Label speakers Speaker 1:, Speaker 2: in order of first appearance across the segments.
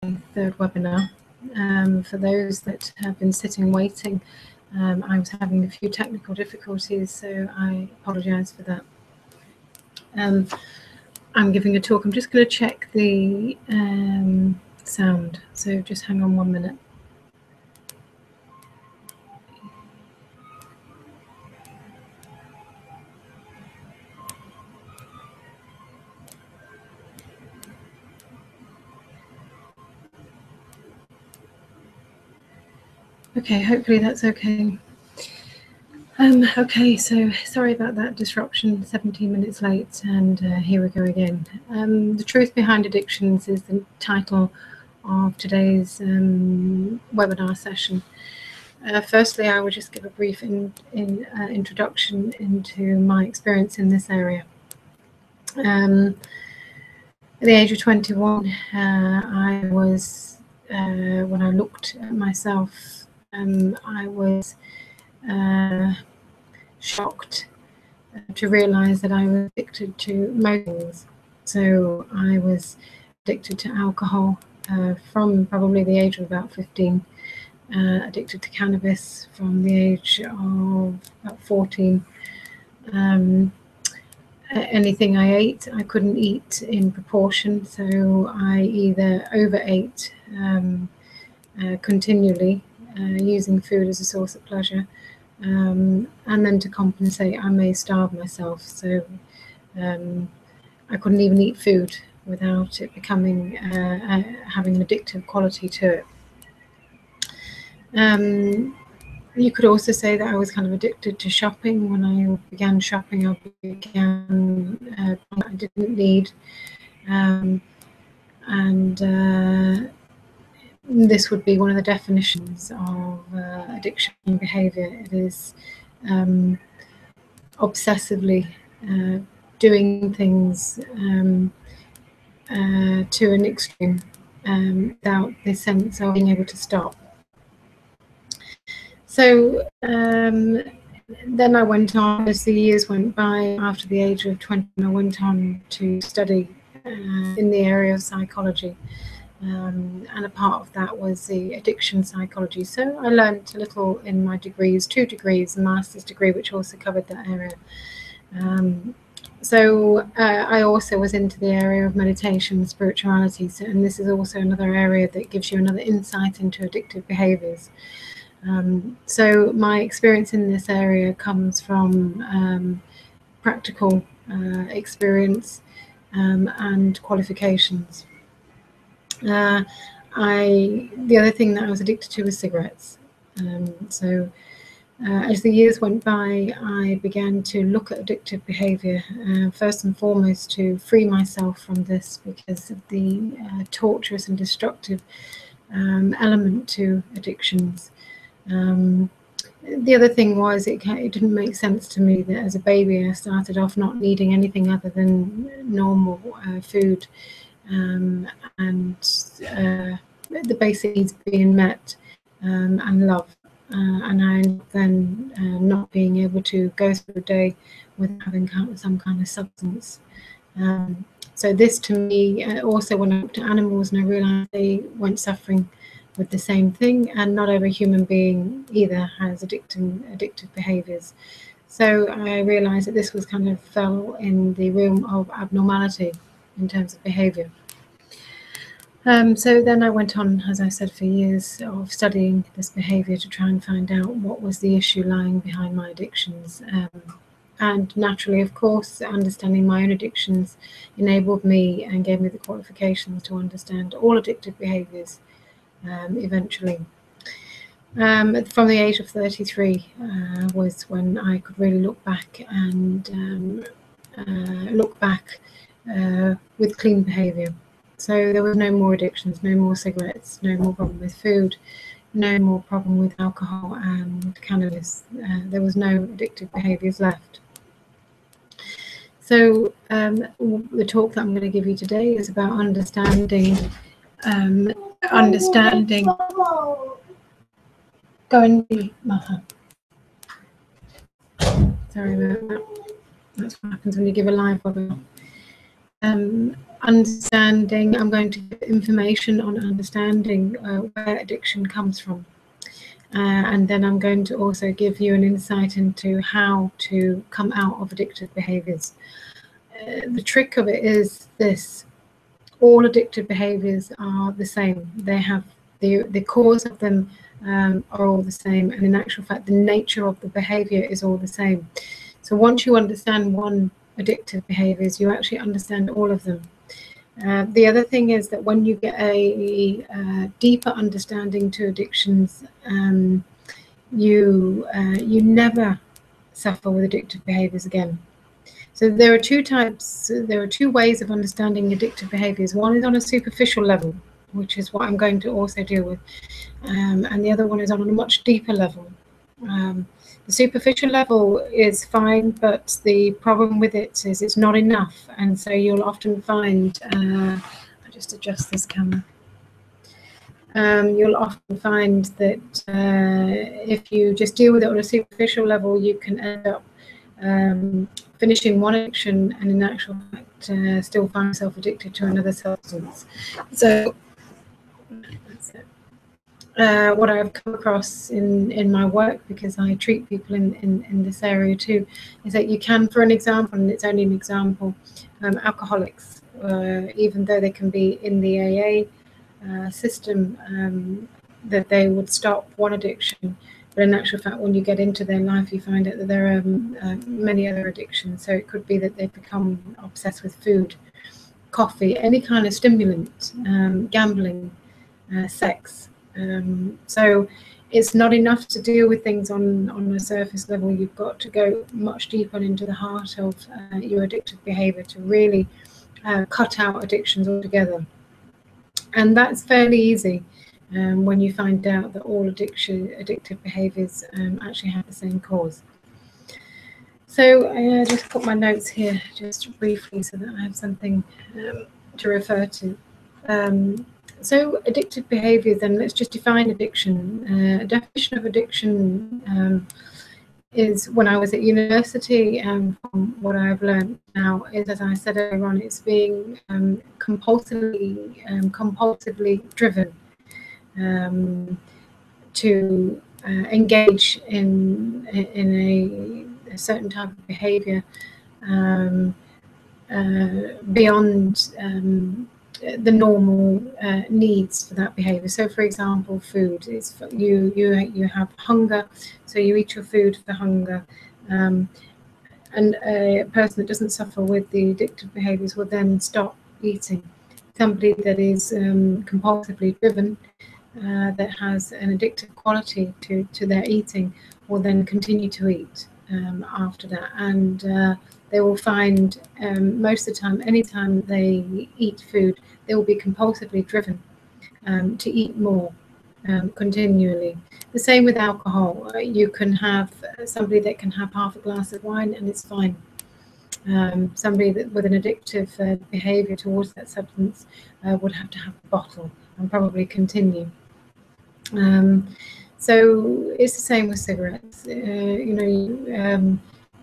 Speaker 1: third webinar. For those that have been sitting waiting, I was having a few technical difficulties, so I apologise for that. I'm giving a talk. I'm just going to check the sound, so just hang on 1 minute. Okay, hopefully that's okay. Okay, so sorry about that disruption, 17 minutes late, and here we go again. The truth behind addictions is the title of today's webinar session. Firstly, I will just give a brief introduction into my experience in this area. At the age of 21, I was, when I looked at myself, I was shocked to realize that I was addicted to most things. So I was addicted to alcohol from probably the age of about 15, addicted to cannabis from the age of about 14. Anything I ate, I couldn't eat in proportion, so I either overate continually, using food as a source of pleasure, and then to compensate, I may starve myself. So I couldn't even eat food without it becoming having an addictive quality to it. You could also say that I was kind of addicted to shopping. When I began shopping, I began I didn't need, and this would be one of the definitions of addiction behavior. It is obsessively doing things to an extreme without the sense of being able to stop. So then I went on, as the years went by, after the age of 20, I went on to study in the area of psychology. And a part of that was the addiction psychology. So I learned a little in my degrees, 2 degrees, a master's degree, which also covered that area. I also was into the area of meditation and spirituality. So, and this is also another area that gives you another insight into addictive behaviors. So my experience in this area comes from practical experience and qualifications. The other thing that I was addicted to was cigarettes. As the years went by, I began to look at addictive behavior, first and foremost to free myself from this because of the torturous and destructive element to addictions. The other thing was it didn't make sense to me that as a baby I started off not needing anything other than normal food and the basic needs being met and love. And I then not being able to go through a day without having some kind of substance. So this to me, also when I looked at animals and I realized they weren't suffering with the same thing, and not every human being either has addictive behaviors. So I realized that this was kind of fell in the realm of abnormality in terms of behavior. So then I went on, as I said, for years of studying this behavior to try and find out what was the issue lying behind my addictions. And naturally, of course, understanding my own addictions enabled me and gave me the qualifications to understand all addictive behaviors eventually. From the age of 33 was when I could really look back and with clean behavior. So there was no more addictions, no more cigarettes, no more problem with food, no more problem with alcohol and cannabis. There was no addictive behaviors left. So the talk that I'm going to give you today is about understanding. Go and be mother. Sorry about that. That's what happens when you give a live webinar. understanding. I'm going to give information on understanding where addiction comes from. And then I'm going to also give you an insight into how to come out of addictive behaviors. The trick of it is this: all addictive behaviors are the same. They have the cause of them are all the same, and in actual fact, the nature of the behavior is all the same. So once you understand one addictive behaviors, you actually understand all of them. The other thing is that when you get a deeper understanding to addictions, you never suffer with addictive behaviors again. So there are two types, there are two ways of understanding addictive behaviors. One is on a superficial level, which is what I'm going to also deal with, and the other one is on a much deeper level. The superficial level is fine, but the problem with it is it's not enough, and so you'll often find, I'll just adjust this camera. You'll often find that if you just deal with it on a superficial level, you can end up finishing one addiction and in actual fact still find yourself addicted to another substance. So that's it. What I've come across in my work, because I treat people in this area too, is that you can, for an example, and it's only an example, alcoholics, even though they can be in the AA system, that they would stop one addiction, but in actual fact, when you get into their life, you find out that there are many other addictions. So it could be that they've become obsessed with food, coffee, any kind of stimulant, gambling, sex. So it's not enough to deal with things on a surface level. You've got to go much deeper into the heart of your addictive behavior to really cut out addictions altogether. And that's fairly easy when you find out that all addictive behaviors actually have the same cause. So I just put my notes here just briefly so that I have something to refer to. So addictive behaviors, then let's just define addiction. A definition of addiction is, when I was at university, from what I've learned now, is, as I said earlier on, it's being compulsively driven to engage in a certain type of behavior beyond the normal needs for that behavior. So, for example, food is you have hunger, so you eat your food for hunger. And a person that doesn't suffer with the addictive behaviors will then stop eating. Somebody that is compulsively driven, that has an addictive quality to their eating, will then continue to eat after that, and they will find most of the time, anytime they eat food, they will be compulsively driven to eat more continually. The same with alcohol. You can have somebody that can have half a glass of wine and it's fine. Somebody that with an addictive behavior towards that substance would have to have a bottle and probably continue. So it's the same with cigarettes.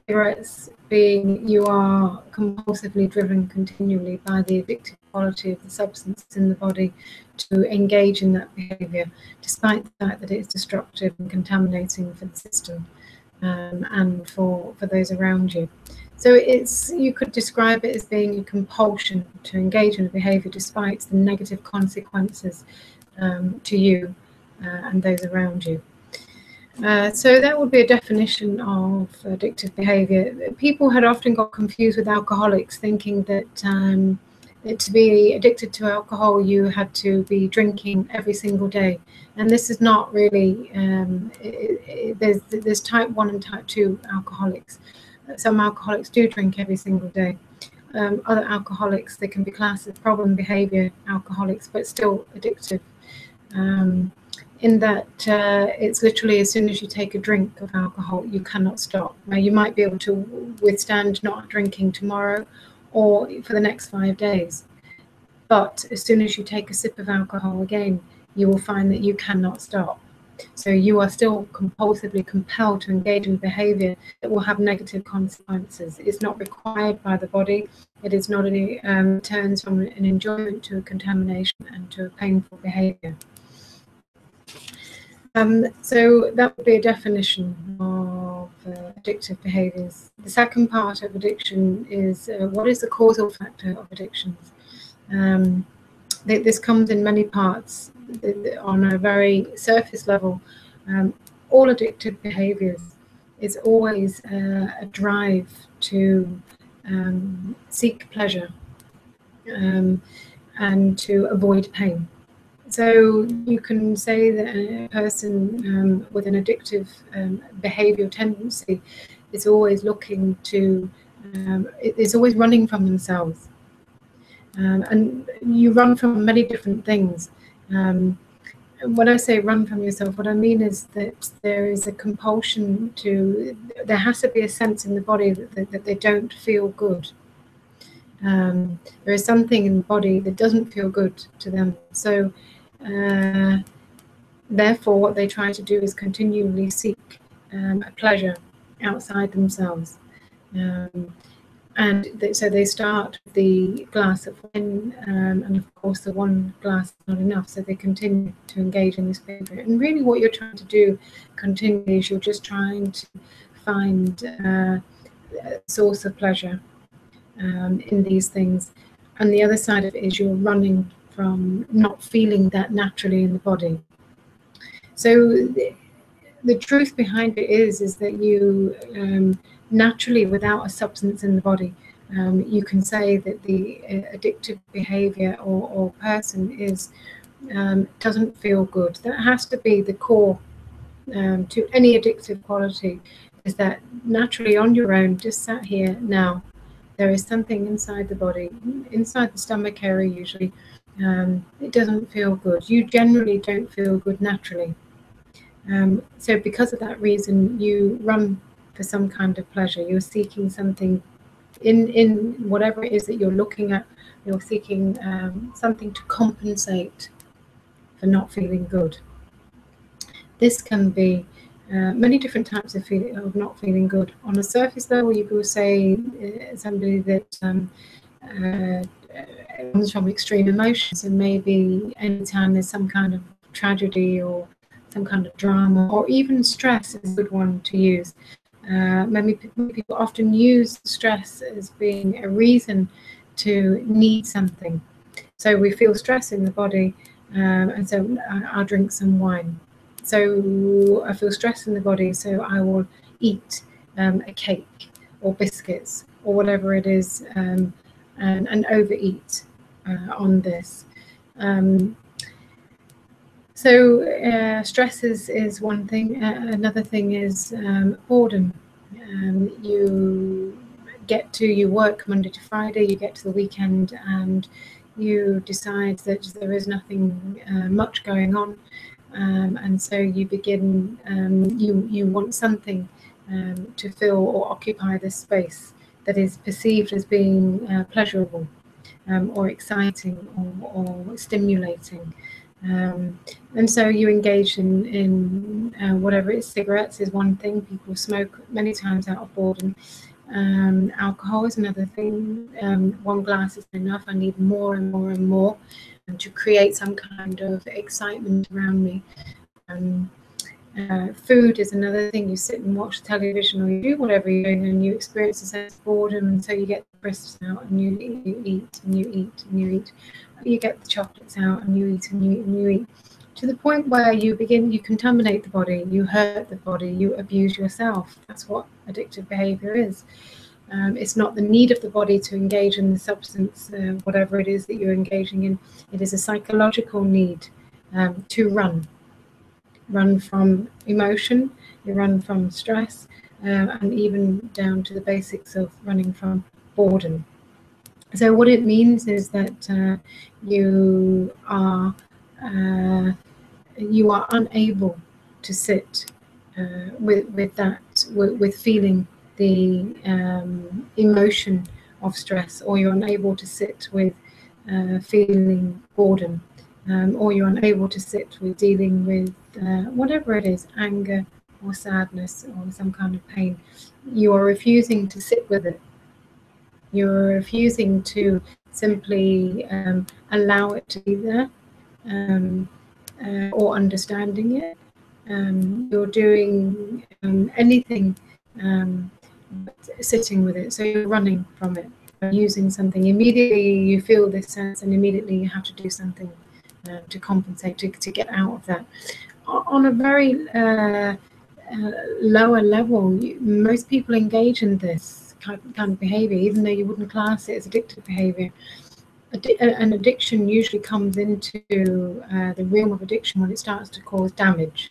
Speaker 1: Cigarettes being, you are compulsively driven continually by the addictive quality of the substance in the body to engage in that behavior, despite the fact that it's destructive and contaminating for the system and for those around you. So you could describe it as being a compulsion to engage in a behavior despite the negative consequences to you and those around you. So that would be a definition of addictive behavior. People had often got confused with alcoholics, thinking that to be addicted to alcohol, you had to be drinking every single day. And this is not really, there's type 1 and type 2 alcoholics. Some alcoholics do drink every single day. Other alcoholics, they can be classed as problem behavior alcoholics, but still addictive. In that it's literally as soon as you take a drink of alcohol, you cannot stop. Now, you might be able to withstand not drinking tomorrow or for the next 5 days, but as soon as you take a sip of alcohol again, you will find that you cannot stop. So you are still compulsively compelled to engage in behavior that will have negative consequences. It's not required by the body. It is not any turns from an enjoyment to a contamination and to a painful behavior. So that would be a definition of addictive behaviors. The second part of addiction is what is the causal factor of addictions? This comes in many parts. On a very surface level, all addictive behaviors is always a drive to seek pleasure and to avoid pain. So you can say that a person with an addictive behavioral tendency is always looking to, is always running from themselves. And you run from many different things. When I say run from yourself, what I mean is that there is a compulsion to, there has to be a sense in the body that they don't feel good. There is something in the body that doesn't feel good to them. So therefore, what they try to do is continually seek a pleasure outside themselves. So they start with the glass of wine, and of course the one glass is not enough, so they continue to engage in this behavior. And really what you're trying to do continually is you're just trying to find a source of pleasure in these things. And the other side of it is you're running from not feeling that naturally in the body. So the truth behind it is that you naturally, without a substance in the body, you can say that the addictive behavior or person is doesn't feel good. That has to be the core to any addictive quality, is that naturally on your own, just sat here now, there is something inside the body, inside the stomach area usually. It doesn't feel good. You generally don't feel good naturally. So because of that reason, you run for some kind of pleasure. You're seeking something in whatever it is that you're looking at. You're seeking something to compensate for not feeling good. This can be many different types of not feeling good. On a surface level, you could say somebody that comes from extreme emotions, and maybe anytime there's some kind of tragedy or some kind of drama, or even stress is a good one to use. Many people often use stress as being a reason to need something. So we feel stress in the body, and so I'll drink some wine. So I feel stress in the body, so I will eat a cake or biscuits or whatever it is, and overeat on this. So stress is one thing. Another thing is boredom. You work Monday to Friday, you get to the weekend, and you decide that there is nothing much going on, and so you begin. You want something to fill or occupy this space that is perceived as being pleasurable, or exciting, or stimulating. And so you engage in whatever it is. Cigarettes is one thing. People smoke many times out of boredom. Alcohol is another thing. One glass is enough. I need more and more and more, to create some kind of excitement around me. Food is another thing. You sit and watch television, or you do whatever you're doing, and you experience a sense of boredom, and so you get the crisps out, and you eat and you eat and you eat. You get the chocolates out, and you eat and you eat and you eat, to the point where you contaminate the body, you hurt the body, you abuse yourself. That's what addictive behavior is. It's not the need of the body to engage in the substance, whatever it is that you're engaging in. It is a psychological need to run from emotion, you run from stress, and even down to the basics of running from boredom. So what it means is that you are unable to sit with feeling the emotion of stress, or you're unable to sit with feeling boredom. or you're unable to sit with dealing with whatever it is, anger or sadness or some kind of pain, you are refusing to sit with it. You're refusing to simply allow it to be there, or understanding it. You're doing anything but sitting with it. So you're running from it, using something. Immediately you feel this sense, and immediately you have to do something to compensate, to get out of that. On a very lower level, most people engage in this kind of behavior, even though you wouldn't class it as addictive behavior. An addiction usually comes into the realm of addiction when it starts to cause damage.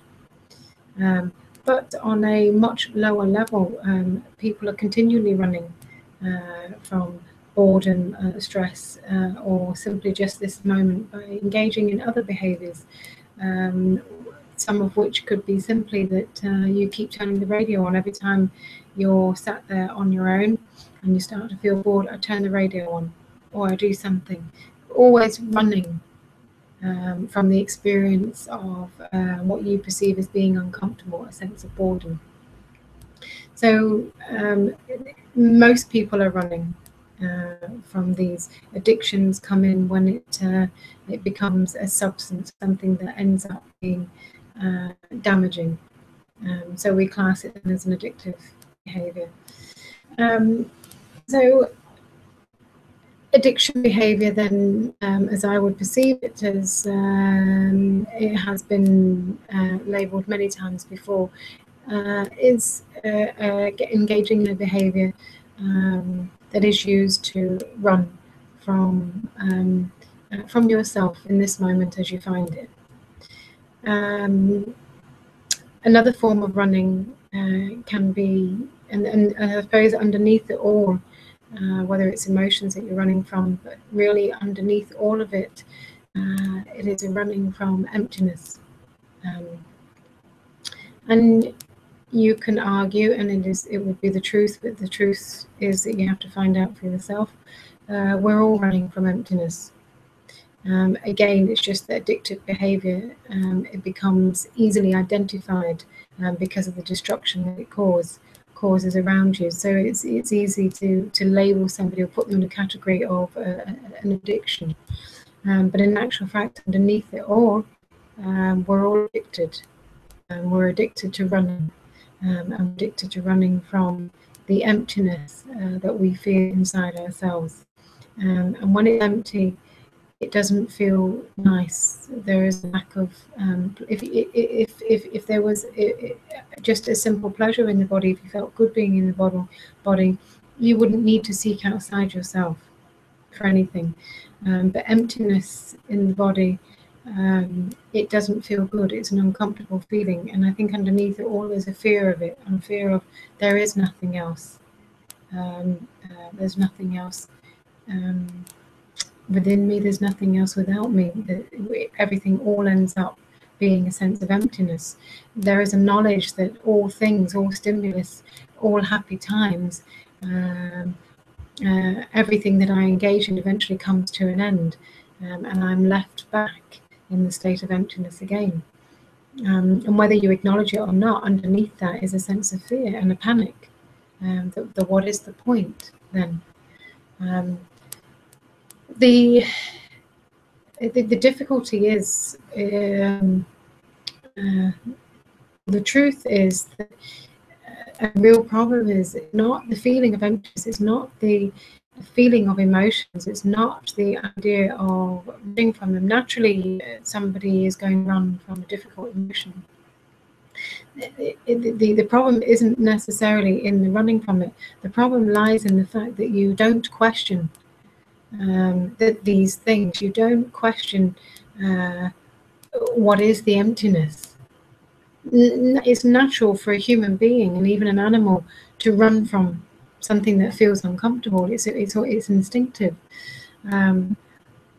Speaker 1: But on a much lower level, people are continually running from boredom, stress, or simply just this moment by engaging in other behaviors. Some of which could be simply that you keep turning the radio on every time you're sat there on your own and you start to feel bored. I turn the radio on, or I do something. Always running from the experience of what you perceive as being uncomfortable, a sense of boredom. So most people are running from these. Addictions come in when it becomes a substance, something that ends up being damaging. So we class it as an addictive behavior. So addiction behavior then, as I would perceive it, as it has been labelled many times before, is engaging in a behavior that is used to run from yourself in this moment as you find it. Another form of running can be, and I suppose underneath it all, whether it's emotions that you're running from, but really underneath all of it, it is a running from emptiness. And you can argue, and it would be the truth, but the truth is that you have to find out for yourself. We're all running from emptiness. Again, it's just the addictive behavior. It becomes easily identified because of the destruction that it causes around you. So it's easy to label somebody or put them in a category of an addiction. But in actual fact, underneath it all, we're all addicted. We're addicted to running. I'm addicted to running from the emptiness that we feel inside ourselves. And when it's empty, it doesn't feel nice. There is a lack of if there was just a simple pleasure in the body, if you felt good being in the body, you wouldn't need to seek outside yourself for anything. But emptiness in the body, it doesn't feel good. It's an uncomfortable feeling, and I think underneath it all there's a fear of it, and fear of there is nothing else. There's nothing else within me, there's nothing else without me. Everything all ends up being a sense of emptiness. There is a knowledge that all things, all stimulus, all happy times, everything that I engage in eventually comes to an end, and I'm left back in the state of emptiness again. And whether you acknowledge it or not, underneath that is a sense of fear and a panic. The what is the point then? The difficulty is, the truth is that a real problem is not the feeling of emptiness, it's not the feeling of emotions, it's not the idea of running from them. Naturally, somebody is going to run from a difficult emotion. The problem isn't necessarily in the running from it. The problem lies in the fact that you don't question these things. You don't question what is the emptiness. It's natural for a human being and even an animal to run from something that feels uncomfortable. It's instinctive.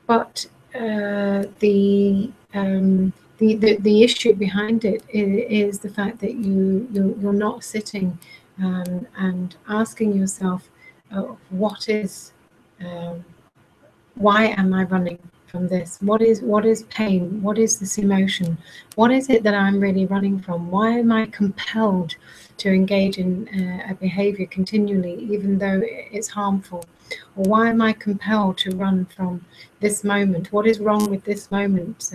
Speaker 1: But the issue behind it is the fact that you're not sitting and asking yourself, what is, why am I running from this? What is pain? What is this emotion? What is it that I'm really running from? Why am I compelled to engage in a behavior continually, even though it's harmful? Or why am I compelled to run from this moment? What is wrong with this moment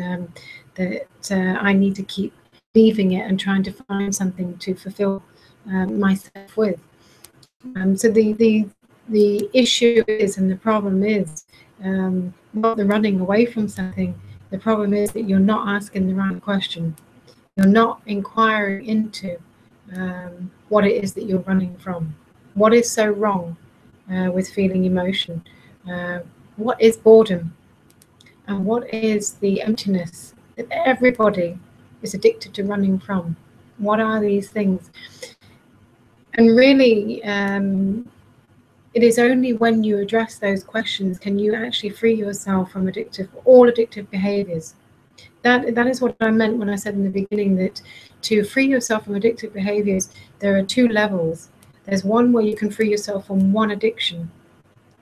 Speaker 1: that I need to keep leaving it and trying to find something to fulfill myself with? So the issue is, and the problem is, not the running away from something. The problem is that you're not asking the right question. You're not inquiring into what it is that you're running from. What is so wrong with feeling emotion? What is boredom? And what is the emptiness that everybody is addicted to running from? What are these things? And really, it is only when you address those questions can you actually free yourself from all addictive behaviors. That is what I meant when I said in the beginning that to free yourself from addictive behaviors, there are two levels. There's one where you can free yourself from one addiction,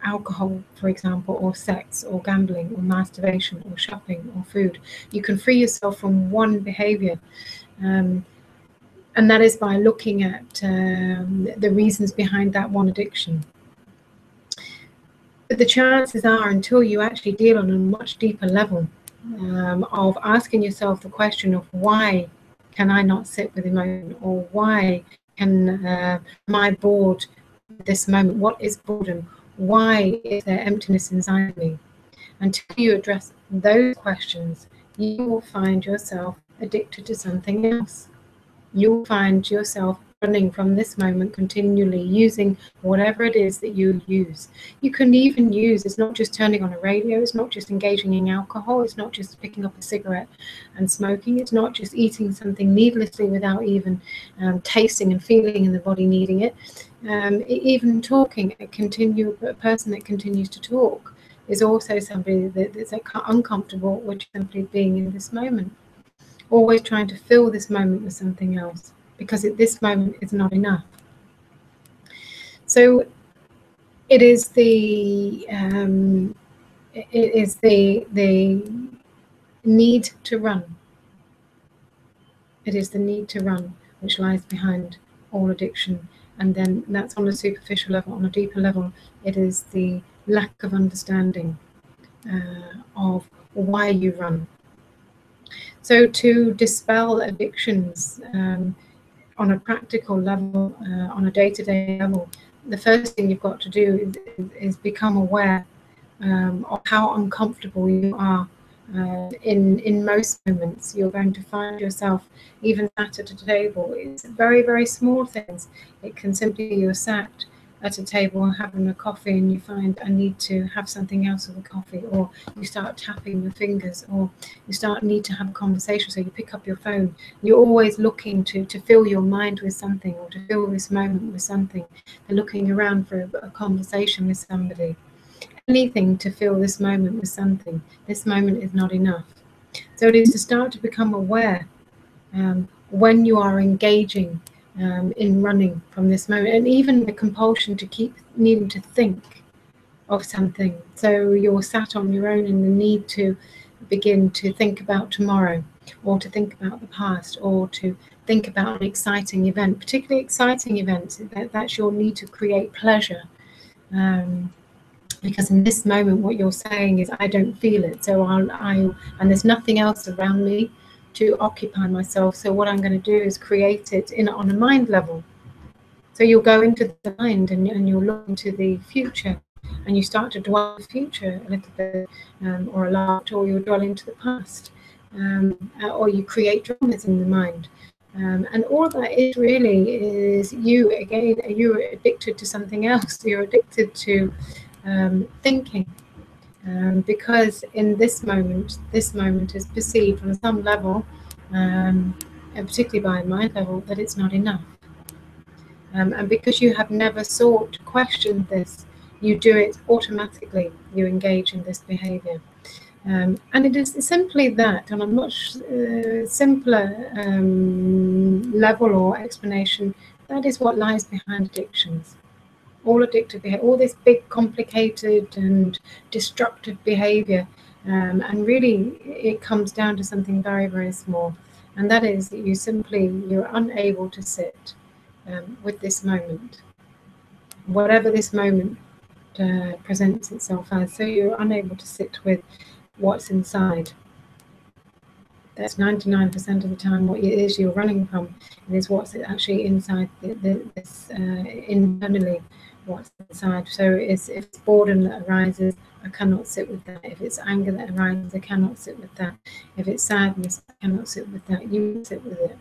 Speaker 1: alcohol, for example, or sex, or gambling, or masturbation, or shopping, or food. You can free yourself from one behavior. And that is by looking at the reasons behind that one addiction. But the chances are, until you actually deal on a much deeper level of asking yourself the question of why can I not sit with emotion, or why am I bored at this moment? What is boredom? Why is there emptiness inside me? Until you address those questions, you will find yourself addicted to something else. You'll find yourself running from this moment continually, using whatever it is that you use. You can even use, it's not just turning on a radio, it's not just engaging in alcohol, it's not just picking up a cigarette and smoking, it's not just eating something needlessly without even tasting and feeling in the body needing it. Even talking, a person that continues to talk is also somebody that's uncomfortable with simply being in this moment. Always trying to fill this moment with something else, because at this moment is not enough. So it is the need to run. It is the need to run which lies behind all addiction, and then that's on a superficial level. On a deeper level, it is the lack of understanding of why you run. So to dispel addictions on a practical level, on a day-to-day level, the first thing you've got to do is become aware of how uncomfortable you are. In most moments, you're going to find yourself even sat at a table. It's very, very small things. It can simply be you're sat at a table having a coffee and you find I need to have something else with a coffee, or you start tapping your fingers, or you need to have a conversation, so you pick up your phone. You're always looking to fill your mind with something, or to fill this moment with something. They're looking around for a conversation with somebody. Anything to fill this moment with something. This moment is not enough. So it is to start to become aware when you are engaging in running from this moment, and even the compulsion to keep needing to think of something. So you're sat on your own in the need to begin to think about tomorrow, or to think about the past, or to think about an exciting event, particularly exciting events. That's your need to create pleasure. Because in this moment, what you're saying is, I don't feel it, so and there's nothing else around me to occupy myself. So what I'm going to do is create it on a mind level. So you'll go into the mind and you'll look into the future, and you start to dwell on the future a little bit, or a lot, or you'll dwell into the past, or you create dramas in the mind. And all that is really is you, again, you're addicted to something else. You're addicted to thinking, because in this moment is perceived on some level, and particularly by a mind level, that it's not enough. And because you have never sought to question this, you do it automatically. You engage in this behavior. And it is simply that, on a much simpler level or explanation, that is what lies behind addictions. All addictive behavior, all this big, complicated and destructive behavior And really, it comes down to something very, very small, and that is that you're unable to sit with this moment, whatever this moment presents itself as. So you're unable to sit with what's inside. That's 99% of the time what it is you're running from. It is what's actually inside this internally, what's inside. So if it's boredom that arises, I cannot sit with that. If it's anger that arises, I cannot sit with that. If it's sadness, I cannot sit with that. You sit with it.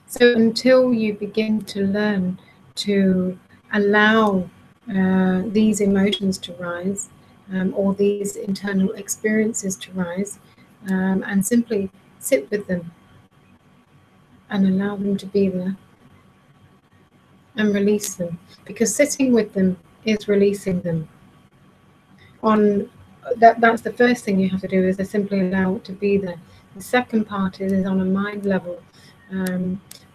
Speaker 1: So until you begin to learn to allow these emotions to rise, or these internal experiences to rise, and simply sit with them and allow them to be there and release them, because sitting with them is releasing them. That's the first thing you have to do, is to simply allow it to be there. The second part is on a mind level.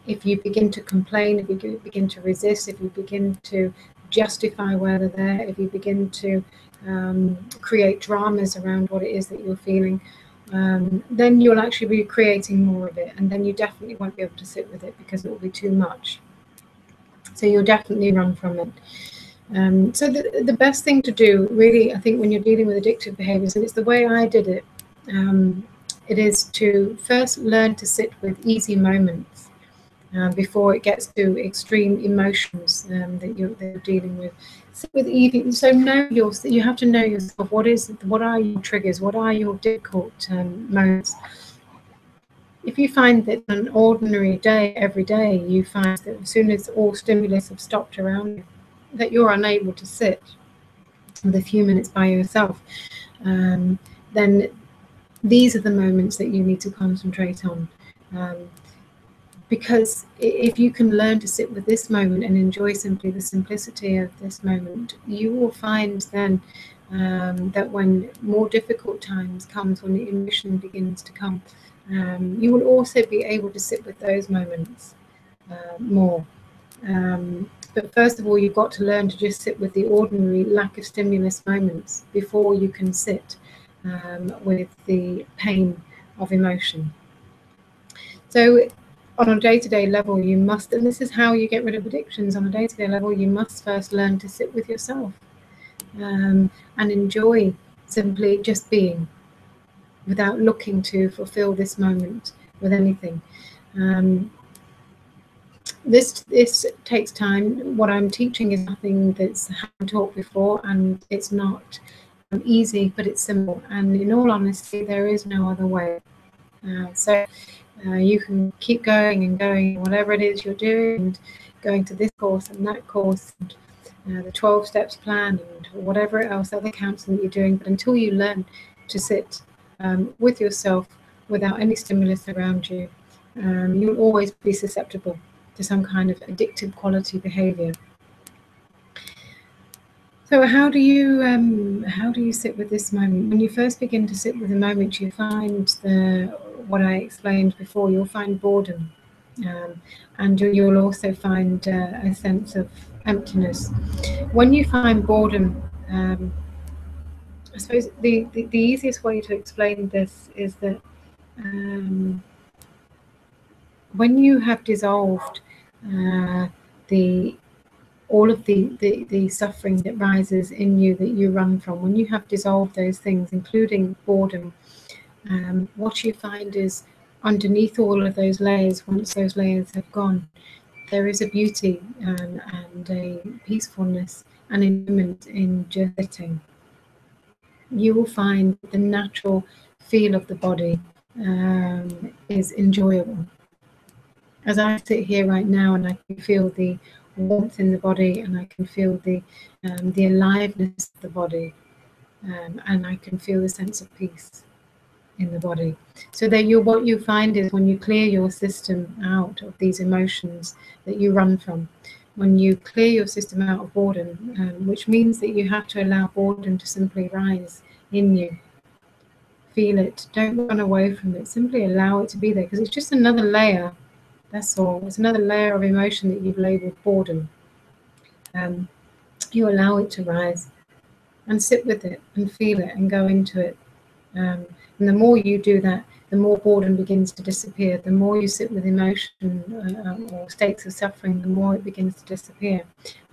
Speaker 1: If you begin to complain, if you begin to resist, if you begin to justify why they're there, if you begin to create dramas around what it is that you're feeling, then you'll actually be creating more of it, and then you definitely won't be able to sit with it because it will be too much. So you'll definitely run from it. So the best thing to do, really, I think, when you're dealing with addictive behaviors, and it's the way I did it, it is to first learn to sit with easy moments before it gets to extreme emotions that you're dealing with. Sit with easy. So you have to know yourself. What are your triggers? What are your difficult moments? If you find that an ordinary day, every day, you find that as soon as all stimulus have stopped around you, that you're unable to sit with a few minutes by yourself, then these are the moments that you need to concentrate on. Because if you can learn to sit with this moment and enjoy simply the simplicity of this moment, you will find then that when more difficult times comes, when the emotion begins to come, you will also be able to sit with those moments more. But first of all, you've got to learn to just sit with the ordinary lack of stimulus moments before you can sit with the pain of emotion. So on a day-to-day level, you must, and this is how you get rid of addictions, on a day-to-day level, you must first learn to sit with yourself and enjoy simply just being, without looking to fulfill this moment with anything. This takes time. What I'm teaching is nothing that's been taught before, and it's not easy, but it's simple. And in all honesty, there is no other way. So you can keep going and going, whatever it is you're doing, and going to this course and that course, and the 12 steps plan, and whatever else other counseling that you're doing. But until you learn to sit with yourself without any stimulus around you, you'll always be susceptible to some kind of addictive quality behavior. So how do you sit with this moment? When you first begin to sit with the moment, you find what I explained before. You'll find boredom, and you'll also find a sense of emptiness. When you find boredom, I suppose the easiest way to explain this is that when you have dissolved all of the suffering that rises in you that you run from, when you have dissolved those things, including boredom, what you find is underneath all of those layers, once those layers have gone, there is a beauty and a peacefulness and enjoyment in just sitting. You will find the natural feel of the body is enjoyable. As I sit here right now, and I can feel the warmth in the body, and I can feel the aliveness of the body, and I can feel the sense of peace in the body. So that what you find is, when you clear your system out of these emotions that you run from, when you clear your system out of boredom, which means that you have to allow boredom to simply rise in you. Feel it, don't run away from it, simply allow it to be there, because it's just another layer. That's all. It's another layer of emotion that you've labeled boredom. You allow it to rise. and sit with it and feel it and go into it. And the more you do that, the more boredom begins to disappear. The more you sit with emotion or states of suffering, the more it begins to disappear,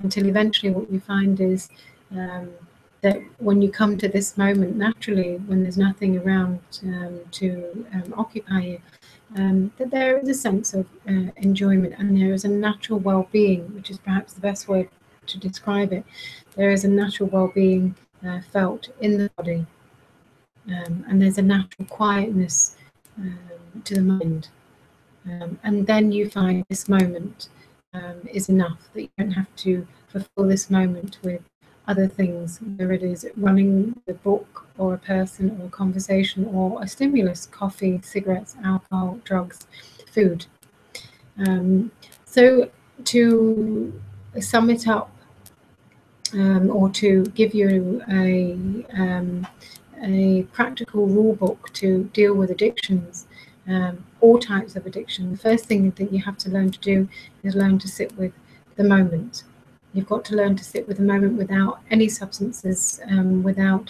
Speaker 1: until eventually what you find is that when you come to this moment naturally, when there's nothing around to occupy you, that there is a sense of enjoyment, and there is a natural well-being, which is perhaps the best word to describe it. There is a natural well-being felt in the body, and there's a natural quietness to the mind. And then you find this moment is enough, that you don't have to fulfill this moment with other things, whether it is running a book or a person or a conversation or a stimulus, coffee, cigarettes, alcohol, drugs, food. So to sum it up, or to give you a practical rule book to deal with addictions, all types of addiction, the first thing that you have to learn to do is learn to sit with the moment. You've got to learn to sit with the moment without any substances, without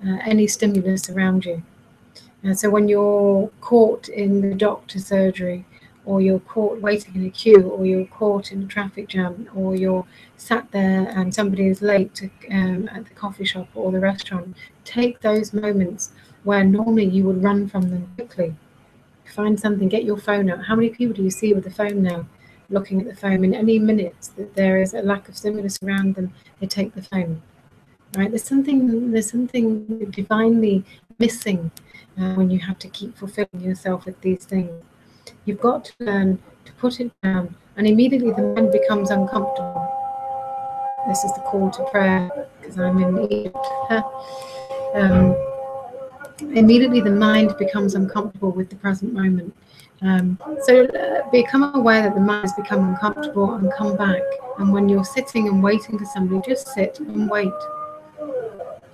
Speaker 1: any stimulus around you. So when you're caught in the doctor's surgery, or you're caught waiting in a queue, or you're caught in a traffic jam, or you're sat there and somebody is late to, at the coffee shop or the restaurant, take those moments where normally you would run from them quickly. Find something, get your phone out. How many people do you see with the phone now, looking at the phone? In any minutes that there is a lack of stimulus around them, they take the phone. Right? There's something divinely missing when you have to keep fulfilling yourself with these things. You've got to learn to put it down, and immediately the mind becomes uncomfortable. This is the call to prayer, because I'm in Egypt. Immediately the mind becomes uncomfortable with the present moment. So become aware that the mind has become uncomfortable and come back. And when you're sitting and waiting for somebody, just sit and wait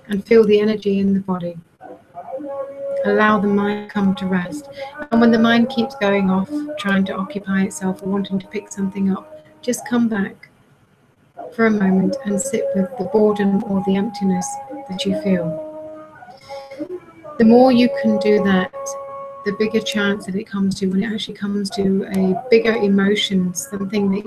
Speaker 1: and feel the energy in the body. Allow the mind to come to rest. And when the mind keeps going off, trying to occupy itself or wanting to pick something up, just come back for a moment and sit with the boredom or the emptiness that you feel. The more you can do that, the bigger chance that it comes to, when it actually comes to a bigger emotion, something that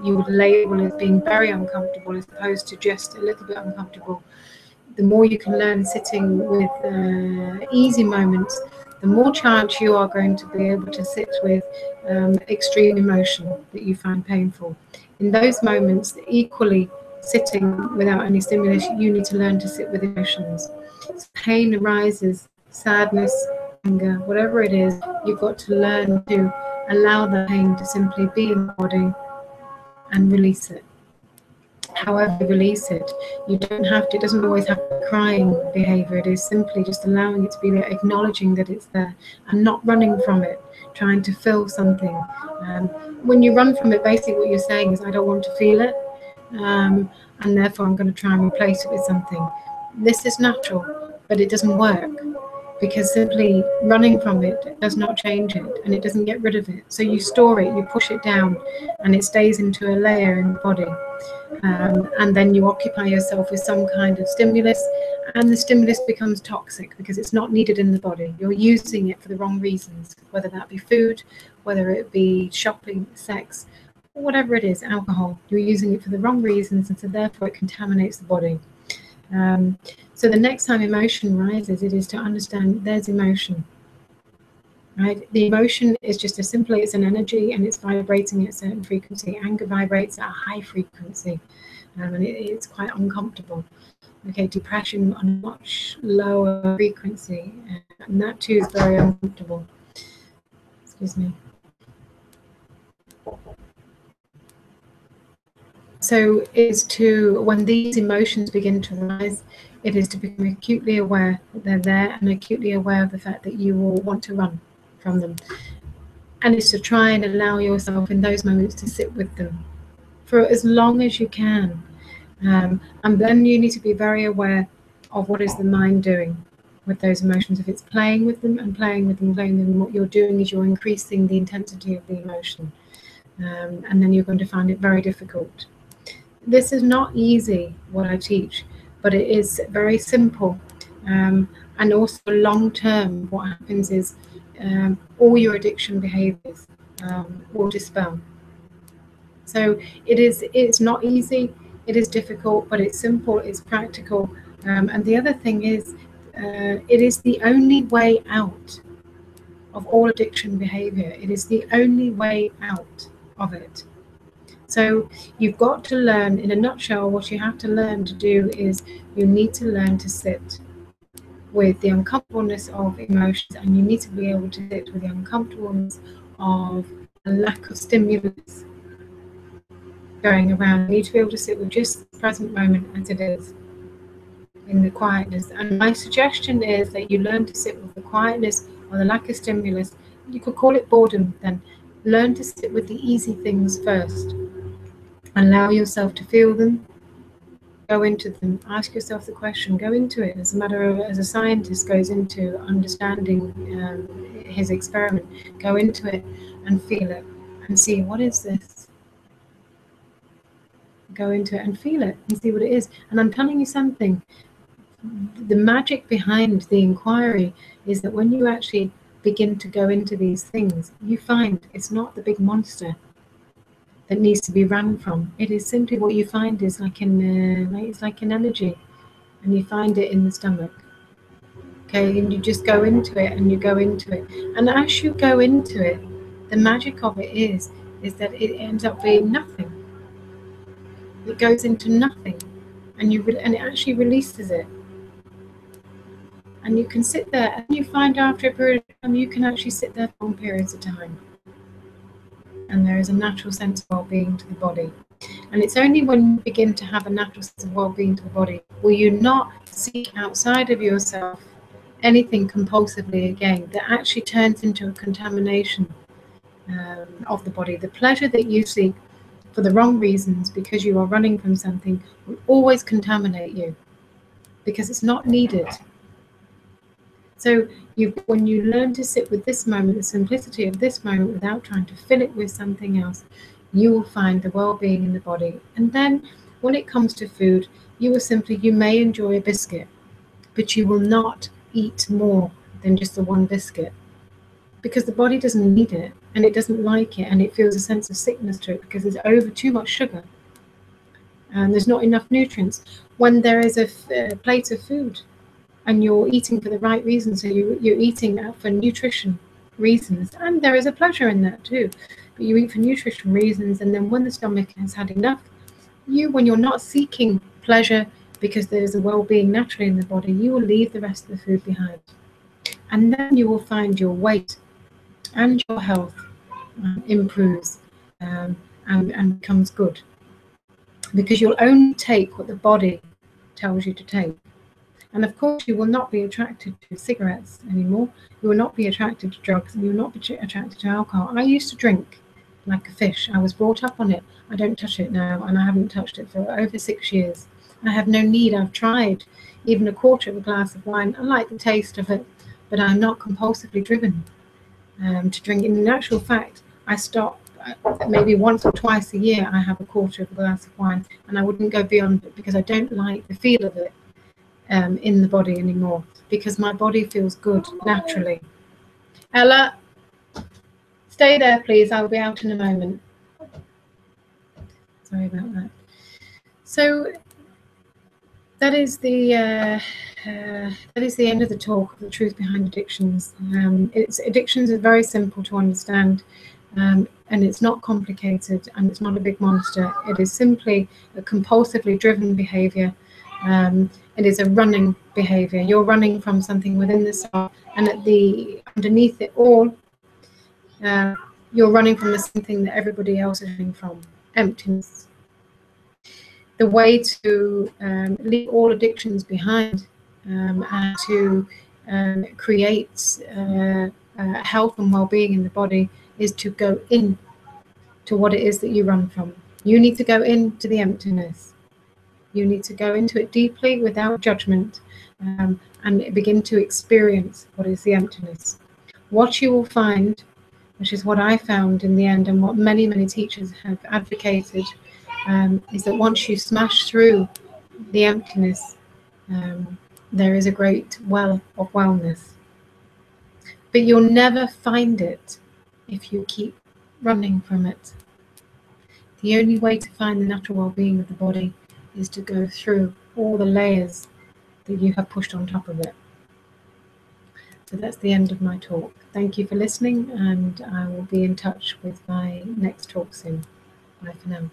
Speaker 1: you would label as being very uncomfortable as opposed to just a little bit uncomfortable. The more you can learn sitting with easy moments, the more chance you are going to be able to sit with extreme emotion that you find painful. In those moments, equally sitting without any stimulus, you need to learn to sit with emotions. So pain arises, sadness, anger, whatever it is, you've got to learn to allow the pain to simply be in the body and release it. However you release it, you don't have to, it doesn't always have to be crying behavior. It is simply just allowing it to be there, acknowledging that it's there and not running from it, trying to fill something. When you run from it, basically what you're saying is, I don't want to feel it, and therefore I'm going to try and replace it with something. This is natural, but it doesn't work, because simply running from it does not change it, and it doesn't get rid of it. So you store it, you push it down, and it stays into a layer in the body. And then you occupy yourself with some kind of stimulus, and the stimulus becomes toxic because it's not needed in the body. You're using it for the wrong reasons, whether that be food, whether it be shopping, sex, whatever it is, alcohol. You're using it for the wrong reasons, and so therefore it contaminates the body. So the next time emotion rises, it is to understand there's emotion. Right? The emotion is just as simply, it's an energy and it's vibrating at a certain frequency. Anger vibrates at a high frequency, and it's quite uncomfortable. Okay, depression on a much lower frequency, and that too is very uncomfortable. Excuse me. So is to, when these emotions begin to rise, it is to become acutely aware that they're there, and acutely aware of the fact that you will want to run from them. And it's to try and allow yourself in those moments to sit with them for as long as you can. And then you need to be very aware of what is the mind doing with those emotions. If it's playing with them and playing with them, playing with them, what you're doing is you're increasing the intensity of the emotion. And then you're going to find it very difficult. This is not easy, what I teach, but it is very simple. And also long term, what happens is all your addiction behaviors will dispel. So it's not easy, it is difficult, but it's simple, it's practical. And the other thing is, it is the only way out of all addiction behavior. It is the only way out of it. So you've got to learn, in a nutshell, what you have to learn to do is you need to learn to sit with the uncomfortableness of emotions, and you need to be able to sit with the uncomfortableness of a lack of stimulus going around. You need to be able to sit with just the present moment as it is, in the quietness. And my suggestion is that you learn to sit with the quietness or the lack of stimulus. You could call it boredom then. Learn to sit with the easy things first. Allow yourself to feel them, go into them, ask yourself the question, go into it as a matter of, as a scientist goes into understanding his experiment, go into it and feel it and see, what is this? Go into it and feel it and see what it is. And I'm telling you something, the magic behind the inquiry is that when you actually begin to go into these things, you find it's not the big monster that needs to be run from. It is simply, what you find is it's like an energy, and you find it in the stomach. Okay, and you just go into it and you go into it, and as you go into it, the magic of it is that it ends up being nothing. It goes into nothing, and and it actually releases it. And you can sit there, and you find after a period of time, you can actually sit there for long periods of time. And there is a natural sense of well-being to the body. And it's only when you begin to have a natural sense of well-being to the body will you not seek outside of yourself anything compulsively again that actually turns into a contamination of the body. The pleasure that you seek for the wrong reasons, because you are running from something, will always contaminate you, because it's not needed. So when you learn to sit with this moment, the simplicity of this moment, without trying to fill it with something else, you will find the well-being in the body. And then when it comes to food, you may enjoy a biscuit, but you will not eat more than just the one biscuit, because the body doesn't need it, and it doesn't like it, and it feels a sense of sickness to it because there's too much sugar and there's not enough nutrients. When there is a plate of food, and you're eating for the right reasons, so you're eating for nutrition reasons, and there is a pleasure in that too, but you eat for nutrition reasons, and then when the stomach has had enough, when you're not seeking pleasure because there's a well-being naturally in the body, you will leave the rest of the food behind, and then you will find your weight and your health improves and becomes good, because you'll only take what the body tells you to take. And of course, you will not be attracted to cigarettes anymore. You will not be attracted to drugs, and you will not be attracted to alcohol. I used to drink like a fish. I was brought up on it. I don't touch it now, and I haven't touched it for over 6 years. I have no need. I've tried even a quarter of a glass of wine. I like the taste of it, but I'm not compulsively driven to drink. In actual fact, I stop maybe once or twice a year. I have a quarter of a glass of wine, and I wouldn't go beyond it, because I don't like the feel of it in the body anymore, because my body feels good naturally. Ella, stay there please, I'll be out in a moment. Sorry about that. So that is the end of the talk of the truth behind addictions. Addictions are very simple to understand, and it's not complicated, and it's not a big monster. It is simply a compulsively driven behavior. It is a running behavior. You're running from something within the self, and underneath it all, you're running from the same thing that everybody else is running from: emptiness. The way to leave all addictions behind and to create health and well-being in the body is to go in to what it is that you run from. You need to go into the emptiness. You need to go into it deeply, without judgment, and begin to experience what is the emptiness. What you will find, which is what I found in the end, and what many, many teachers have advocated, is that once you smash through the emptiness, There is a great well of wellness, but you'll never find it if you keep running from it. The only way to find the natural well-being of the body is to go through all the layers that you have pushed on top of it. So that's the end of my talk. Thank you for listening, and I will be in touch with my next talk soon. Bye for now.